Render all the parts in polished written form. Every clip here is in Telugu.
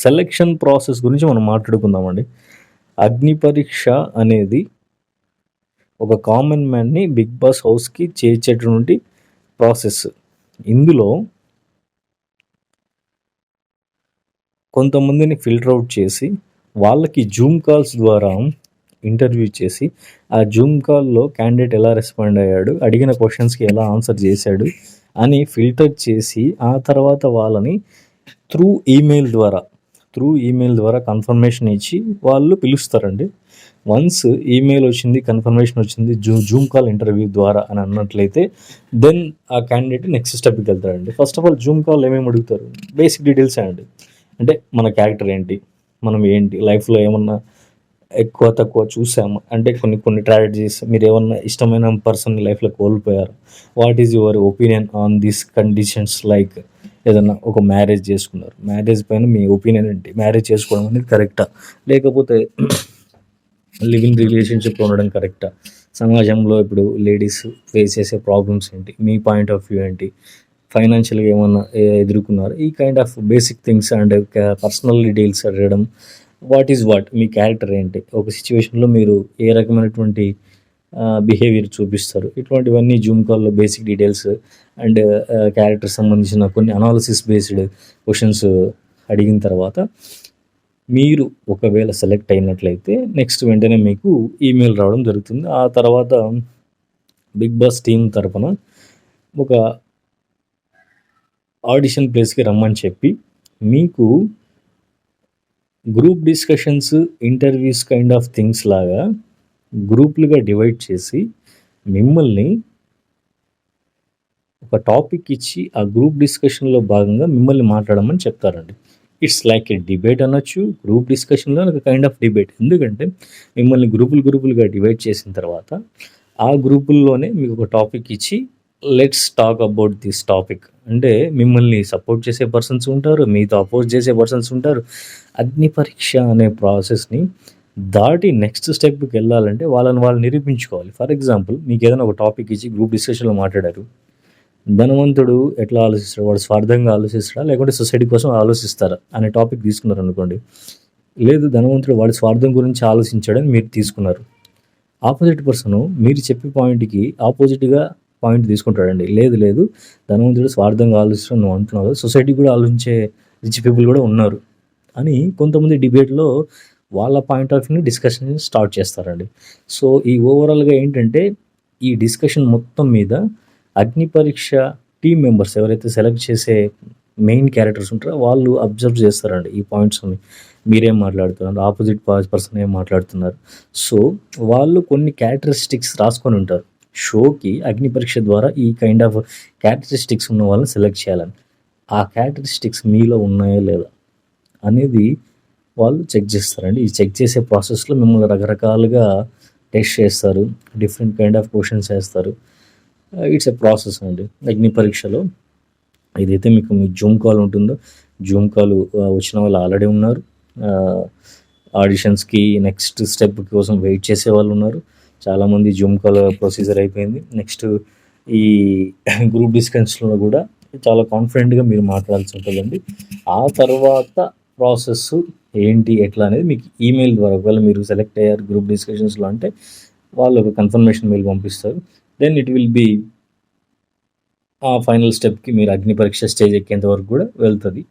సెలక్షన్ ప్రాసెస్ గురించి మనం మాట్లాడుకుందామండి. అగ్ని పరీక్ష అనేది ఒక కామన్ మ్యాన్‌ని 'బిగ్ బాస్' హౌస్‌కి చేర్చేటటువంటి ప్రాసెస్. ఇందులో కొంతమందిని ఫిల్టర్ ఔట్ చేసి, వాళ్ళకి జూమ్ కాల్స్ ద్వారా ఇంటర్వ్యూ చేసి, ఆ జూమ్ కాల్‌లో క్యాండిడేట్ ఎలా రెస్పాండ్ అయ్యాడు, అడిగిన క్వెషన్స్‌కి ఎలా ఆన్సర్ చేశాడు అని ఫిల్టర్ చేసి, ఆ తర్వాత వాళ్ళని త్రూ ఈమెయిల్ ద్వారా కన్ఫర్మేషన్ ఇచ్చి వాళ్ళు పిలుస్తారండి. వన్స్ ఈమెయిల్ వచ్చింది, కన్ఫర్మేషన్ వచ్చింది, జూమ్ కాల్ ఇంటర్వ్యూ ద్వారా అని అన్నట్లయితే దెన్ ఆ క్యాండిడేట్ నెక్స్ట్ స్టెప్కి వెళ్తారండి. First of all Zoom call ఏమేమి అడుగుతారు? బేసిక్ డీటెయిల్సే అండి. అంటే మన క్యారెక్టర్ ఏంటి, మనం ఏంటి, లైఫ్లో ఏమన్నా ఎక్కువ తక్కువ చూసాము అంటే కొన్ని ట్రాజడీస్, మీరు ఏమన్నా ఇష్టమైన పర్సన్ లైఫ్లో కోల్పోయారు, what is your opinion on these conditions, like ఏదన్నా ఒక మ్యారేజ్ చేసుకున్నారు, మ్యారేజ్ పైన మీ ఒపీనియన్ ఏంటి, మ్యారేజ్ చేసుకోవడం అనేది కరెక్టా, లేకపోతే లివింగ్ రిలేషన్షిప్లో ఉండడం కరెక్టా, సమాజంలో ఇప్పుడు లేడీస్ ఫేస్ చేసే ప్రాబ్లమ్స్ ఏంటి, మీ పాయింట్ ఆఫ్ వ్యూ ఏంటి, ఫైనాన్షియల్గా ఏమన్నా ఎదుర్కొన్నారు, ఈ kind of basic things and personal details అడగడం. వాట్ ఈజ్ వాట్, మీ క్యారెక్టర్ ఏంటి, ఒక సిచ్యువేషన్లో మీరు ఏ రకమైనటువంటి బిహేవియర్ చూపిస్తారు, ఇటువంటివన్నీ జూమ్ కాల్లో బేసిక్ డీటెయిల్స్ అండ్ క్యారెక్టర్ సంబంధించిన కొన్ని అనాలిసిస్ బేస్డ్ క్వశ్చన్స్ అడిగిన తర్వాత మీరు ఒకవేళ సెలెక్ట్ అయినట్లయితే నెక్స్ట్ వెంటనే మీకు ఈమెయిల్ రావడం జరుగుతుంది. ఆ తర్వాత బిగ్ బాస్ టీం తరపున ఒక ఆడిషన్ ప్లేస్కి రమ్మని చెప్పి మీకు group discussions, interviews kind of things లాగా గ్రూపులుగా డివైడ్ చేసి మిమ్మల్ని ఒక టాపిక్ ఇచ్చి ఆ గ్రూప్ డిస్కషన్లో భాగంగా మిమ్మల్ని మాట్లాడమని చెప్తారండి. ఇట్స్ లైక్ ఏ డిబేట్ అనొచ్చు, గ్రూప్ డిస్కషన్లో ఒక కైండ్ ఆఫ్ డిబేట్. ఎందుకంటే మిమ్మల్ని గ్రూపులుగా డివైడ్ చేసిన తర్వాత ఆ గ్రూపుల్లోనే మీకు ఒక టాపిక్ ఇచ్చి let's talk about this topic అంటే మిమ్మల్ని సపోర్ట్ చేసే పర్సన్స్ ఉంటారు, మీతో అపోజ్ చేసే పర్సన్స్ ఉంటారు. అగ్ని పరీక్ష అనే ప్రాసెస్ని దాటి నెక్స్ట్ స్టెప్కి వెళ్ళాలంటే వాళ్ళని వాళ్ళు నిరూపించుకోవాలి. ఫర్ ఎగ్జాంపుల్, మీకు ఏదైనా ఒక టాపిక్ ఇచ్చి గ్రూప్ డిస్కషన్లో మాట్లాడారు, ధనవంతుడు ఎట్లా ఆలోచిస్తాడు, వాడు స్వార్థంగా ఆలోచిస్తాడా లేకుంటే సొసైటీ కోసం ఆలోచిస్తారా అనే టాపిక్ తీసుకున్నారు అనుకోండి. లేదు, ధనవంతుడు వాడి స్వార్థం గురించి ఆలోచించాడని మీరు తీసుకున్నారు. ఆపోజిట్ పర్సను మీరు చెప్పే పాయింట్కి ఆపోజిట్గా పాయింట్ తీసుకుంటాడండి. లేదు ధనవంతుడు స్వార్థంగా ఆలోచిస్తాడు నువ్వు అంటున్నావు, సొసైటీ కూడా ఆలోచించే రిచ్ పీపుల్ కూడా ఉన్నారు అని కొంతమంది డిబేట్లో వాళ్ళ పాయింట్ ఆఫ్ వ్యూని డిస్కషన్ స్టార్ట్ చేస్తారండి. సో ఈ ఓవరాల్గా ఏంటంటే ఈ డిస్కషన్ మొత్తం మీద అగ్ని పరీక్ష టీమ్ మెంబర్స్ ఎవరైతే సెలెక్ట్ చేసే మెయిన్ క్యారెక్టర్స్ ఉంటారో వాళ్ళు అబ్జర్వ్ చేస్తారండి ఈ పాయింట్స్ని. మీరేం మాట్లాడుతున్నారు, ఆపోజిట్ పర్సన్ ఏం మాట్లాడుతున్నారు. సో వాళ్ళు కొన్ని క్యారెక్టరిస్టిక్స్ రాసుకొని ఉంటారు. షోకి అగ్ని పరీక్ష ద్వారా ఈ కైండ్ ఆఫ్ క్యారెక్టరిస్టిక్స్ ఉన్న వాళ్ళని సెలెక్ట్ చేయాలని. ఆ క్యారెక్టరిస్టిక్స్ మీలో ఉన్నాయా లేదా అనేది వాళ్ళు చెక్ చేస్తారండి. ఈ చెక్ చేసే ప్రాసెస్లో మిమ్మల్ని రకరకాలుగా టెస్ట్ చేస్తారు, డిఫరెంట్ కైండ్ ఆఫ్ క్వశ్చన్స్ వేస్తారు. ఇట్స్ ఎ ప్రాసెస్ అండి. అగ్ని పరీక్షలో ఏదైతే మీకు మీ జూమ్ కాల్ ఉంటుందో, జూమ్ కాల్ వచ్చిన వాళ్ళు ఆల్రెడీ ఉన్నారు, ఆడిషన్స్కి నెక్స్ట్ స్టెప్ కోసం వెయిట్ చేసే వాళ్ళు ఉన్నారు. చాలామంది జూమ్ కాల్ ప్రొసీజర్ అయిపోయింది. నెక్స్ట్ ఈ గ్రూప్ డిస్కషన్స్లో కూడా చాలా కాన్ఫిడెంట్గా మీరు మాట్లాడాల్సి ఉంటుందండి. ఆ తర్వాత ప్రాసెస్ ఏంటి ఎట్లా అనేది మీకు ఈమెయిల్ ద్వారా, ఒకవేళ మీరు సెలెక్ట్ అయ్యారు గ్రూప్ డిస్కషన్స్లో అంటే వాళ్ళు ఒక కన్ఫర్మేషన్ మెయిల్ పంపిస్తారు. దెన్ ఇట్ విల్ బీ ఆ ఫైనల్ స్టెప్కి మీరు అగ్ని పరీక్ష స్టేజ్ ఎక్కేంత వరకు కూడా వెళ్తుంది.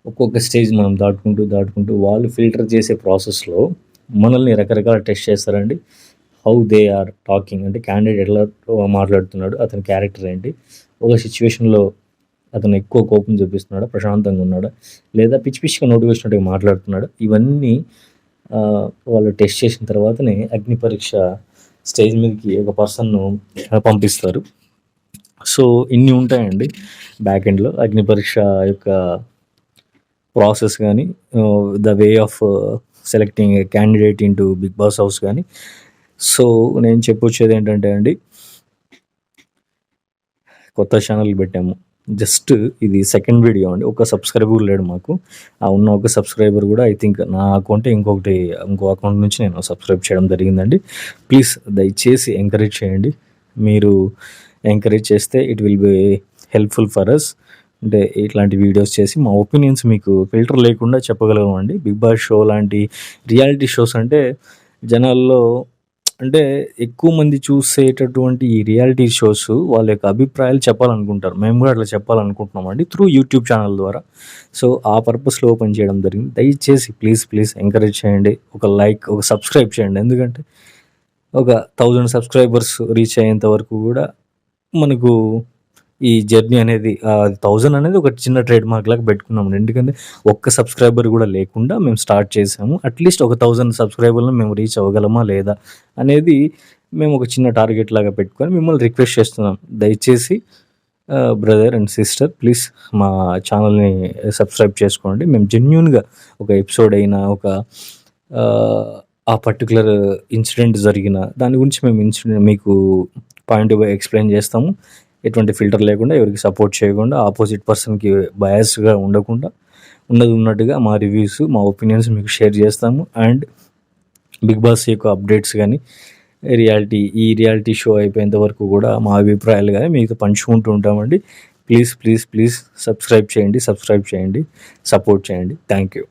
ఒక్కొక్క స్టేజ్ మనం దాటుకుంటూ వాళ్ళు ఫిల్టర్ చేసే ప్రాసెస్లో మనల్ని రకరకాల టెస్ట్ చేస్తారండి. హౌ దే ఆర్ టాకింగ్ అంటే క్యాండిడేట్ ఎట్లా మాట్లాడుతున్నాడు, అతని క్యారెక్టర్ ఏంటి, ఒక సిచ్యువేషన్లో అతను ఎక్కువ కోపం చూపిస్తున్నాడా, ప్రశాంతంగా ఉన్నాడా, లేదా పిచ్చిగా నోటివేసినట్టుగా మాట్లాడుతున్నాడా, ఇవన్నీ వాళ్ళు టెస్ట్ చేసిన తర్వాతనే అగ్ని పరీక్ష స్టేజ్ మీదకి ఒక పర్సన్ను పంపిస్తారు. సో ఇన్ని ఉంటాయండి బ్యాక్ ఎండ్లో అగ్ని పరీక్ష యొక్క ప్రాసెస్ కానీ, the way of selecting a candidate into Bigg Boss house కానీ. సో నేను చెప్పొచ్చేది ఏంటంటే అండి, కొత్త ఛానల్ పెట్టాము, జస్ట్ ఇది సెకండ్ వీడియో అండి. ఒక సబ్స్క్రైబర్ లేడు మాకు. ఆ ఉన్న ఒక సబ్స్క్రైబర్ కూడా ఐ థింక్ నా అకౌంటే ఇంకో అకౌంట్ నుంచి నేను సబ్స్క్రైబ్ చేయడం జరిగిందండి. ప్లీజ్ దయచేసి ఎంకరేజ్ చేయండి. మీరు ఎంకరేజ్ చేస్తే it will be helpful for us అంటే ఇట్లాంటి వీడియోస్ చేసి మా ఒపీనియన్స్ మీకు ఫిల్టర్ లేకుండా చెప్పగలమండి. బిగ్ బాస్ షో లాంటి రియాలిటీ షోస్ అంటే జనాల్లో అంటే ఎక్కువ మంది చూసేటటువంటి ఈ రియాలిటీ షోస్ వాళ్ళ యొక్క అభిప్రాయాలు చెప్పాలనుకుంటారు. మేము కూడా అట్లా చెప్పాలనుకుంటున్నామండి త్రూ యూట్యూబ్ ఛానల్ ద్వారా. సో ఆ పర్పస్లో ఓపెన్ చేయడం జరిగింది. దయచేసి ప్లీజ్ ఎంకరేజ్ చేయండి. ఒక లైక్, ఒక సబ్స్క్రైబ్ చేయండి. ఎందుకంటే ఒక 1000 సబ్స్క్రైబర్స్ రీచ్ అయ్యేంత వరకు కూడా మనకు ఈ జర్నీ అనేది 1000 అనేది ఒక చిన్న ట్రేడ్ మార్క్ లాగా పెట్టుకున్నాము. ఎందుకంటే ఒక్క సబ్స్క్రైబర్ కూడా లేకుండా మేము స్టార్ట్ చేసాము. అట్లీస్ట్ ఒక 1000 సబ్స్క్రైబర్లను మేము రీచ్ అవ్వగలమా లేదా అనేది మేము ఒక చిన్న టార్గెట్ లాగా పెట్టుకొని మిమ్మల్ని రిక్వెస్ట్ చేస్తున్నాం. దయచేసి బ్రదర్ అండ్ సిస్టర్ ప్లీజ్ మా ఛానల్ని సబ్స్క్రైబ్ చేసుకోండి. మేము జెన్యూన్గా ఒక ఎపిసోడ్ అయినా ఒక ఆ పర్టికులర్ ఇన్సిడెంట్ జరిగిన దాని గురించి మేము మీకు పాయింట్ ఎక్స్ప్లెయిన్ చేస్తాము. ఎటువంటి ఫిల్టర్ లేకుండా, ఎవరికి సపోర్ట్ చేయకుండా, ఆపోజిట్ పర్సన్కి బయాస్గా ఉండకుండా ఉన్నట్టుగా మా రివ్యూస్, మా ఒపీనియన్స్ మీకు షేర్ చేస్తాము. అండ్ బిగ్ బాస్ యొక్క అప్డేట్స్ కానీ ఈ రియాలిటీ షో అయిపోయేంత వరకు కూడా మా అభిప్రాయాలు కానీ మీతో పంచుకుంటూ ఉంటామండి. ప్లీజ్ సబ్స్క్రైబ్ చేయండి, సపోర్ట్ చేయండి. Thank you.